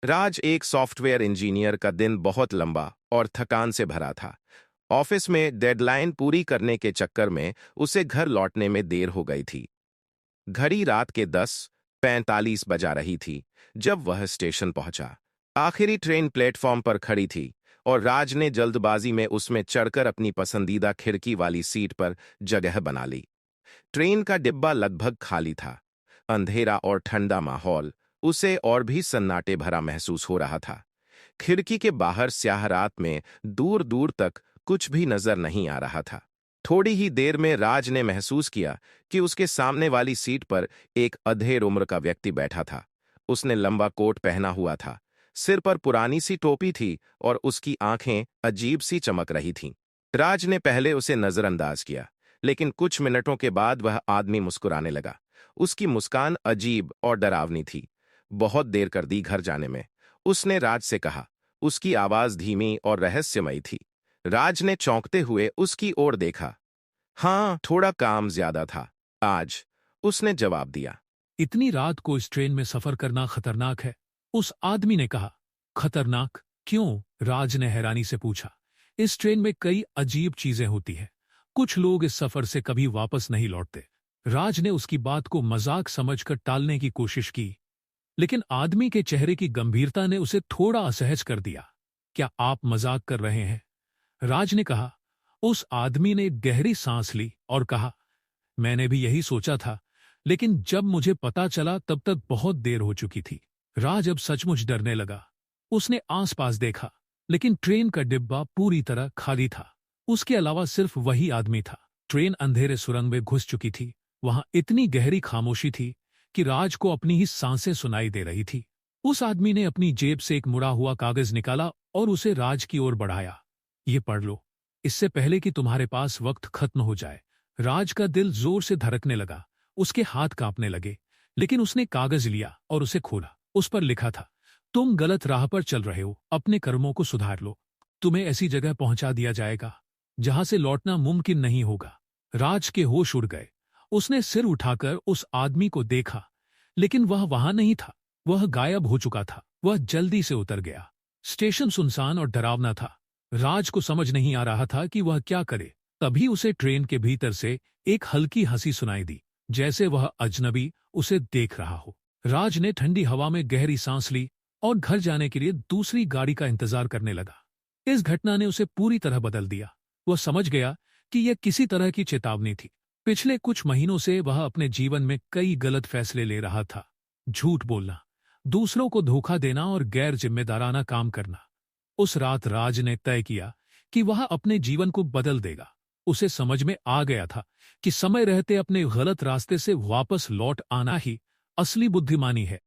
राज एक software engineer का दिन बहुत लंबा और थकान से भरा था। ऑफिस में डेडलाइन पूरी करने के चक्कर में उसे घर लौटने में देर हो गई थी। घड़ी रात के 10:45 बजा रही थी जब वह स्टेशन पहुंचा। आखिरी ट्रेन प्लेटफॉर्म पर खड़ी थी और राज ने जल्दबाजी में उसमें चढ़कर अपनी पसंदीदा खिड़की वाली सीट पर जगह बना ली। ट्रेन का डिब्बा लगभग खाली था। अंधेरा और ठंडा माहौल उसे और भी सन्नाटे भरा महसूस हो रहा था। खिड़की के बाहर स्याह रात में दूर दूर तक कुछ भी नजर नहीं आ रहा था। थोड़ी ही देर में राज ने महसूस किया कि उसके सामने वाली सीट पर एक अधेड़ उम्र का व्यक्ति बैठा था। उसने लंबा कोट पहना हुआ था, सिर पर पुरानी सी टोपी थी और उसकी आंखें अजीब सी चमक रही थीं। राज ने पहले उसे नजरअंदाज किया, लेकिन कुछ मिनटों के बाद वह आदमी मुस्कुराने लगा। उसकी मुस्कान अजीब और डरावनी थी। बहुत देर कर दी घर जाने में, उसने राज से कहा। उसकी आवाज धीमी और रहस्यमयी थी। राज ने चौंकते हुए उसकी ओर देखा। हाँ, थोड़ा काम ज्यादा था आज, उसने जवाब दिया। इतनी रात को इस ट्रेन में सफर करना खतरनाक है, उस आदमी ने कहा। खतरनाक क्यों? राज ने हैरानी से पूछा। इस ट्रेन में कई अजीब चीजें होती हैं। कुछ लोग इस सफर से कभी वापस नहीं लौटते। राज ने उसकी बात को मजाक समझकर टालने की कोशिश की, लेकिन आदमी के चेहरे की गंभीरता ने उसे थोड़ा असहज कर दिया। क्या आप मजाक कर रहे हैं? राज ने कहा। उस आदमी ने गहरी सांस ली और कहा, मैंने भी यही सोचा था, लेकिन जब मुझे पता चला तब तक बहुत देर हो चुकी थी। राज अब सचमुच डरने लगा। उसने आसपास देखा, लेकिन ट्रेन का डिब्बा पूरी तरह खाली था। उसके अलावा सिर्फ वही आदमी था। ट्रेन अंधेरे सुरंग में घुस चुकी थी। वहां इतनी गहरी खामोशी थी कि राज को अपनी ही सांसें सुनाई दे रही थी। उस आदमी ने अपनी जेब से एक मुड़ा हुआ कागज निकाला और उसे राज की ओर बढ़ाया। ये पढ़ लो, इससे पहले कि तुम्हारे पास वक्त खत्म हो जाए। राज का दिल जोर से धड़कने लगा। उसके हाथ कांपने लगे, लेकिन उसने कागज लिया और उसे खोला। उस पर लिखा था, तुम गलत राह पर चल रहे हो, अपने कर्मों को सुधार लो। तुम्हें ऐसी जगह पहुंचा दिया जाएगा जहां से लौटना मुमकिन नहीं होगा। राज के होश उड़ गए। उसने सिर उठाकर उस आदमी को देखा, लेकिन वह वहां नहीं था। वह गायब हो चुका था। वह जल्दी से उतर गया। स्टेशन सुनसान और डरावना था। राज को समझ नहीं आ रहा था कि वह क्या करे। तभी उसे ट्रेन के भीतर से एक हल्की हंसी सुनाई दी, जैसे वह अजनबी उसे देख रहा हो। राज ने ठंडी हवा में गहरी सांस ली और घर जाने के लिए दूसरी गाड़ी का इंतजार करने लगा। इस घटना ने उसे पूरी तरह बदल दिया। वह समझ गया कि यह किसी तरह की चेतावनी थी। पिछले कुछ महीनों से वह अपने जीवन में कई गलत फैसले ले रहा था। झूठ बोलना, दूसरों को धोखा देना और गैर जिम्मेदाराना काम करना। उस रात राज ने तय किया कि वह अपने जीवन को बदल देगा। उसे समझ में आ गया था कि समय रहते अपने गलत रास्ते से वापस लौट आना ही असली बुद्धिमानी है।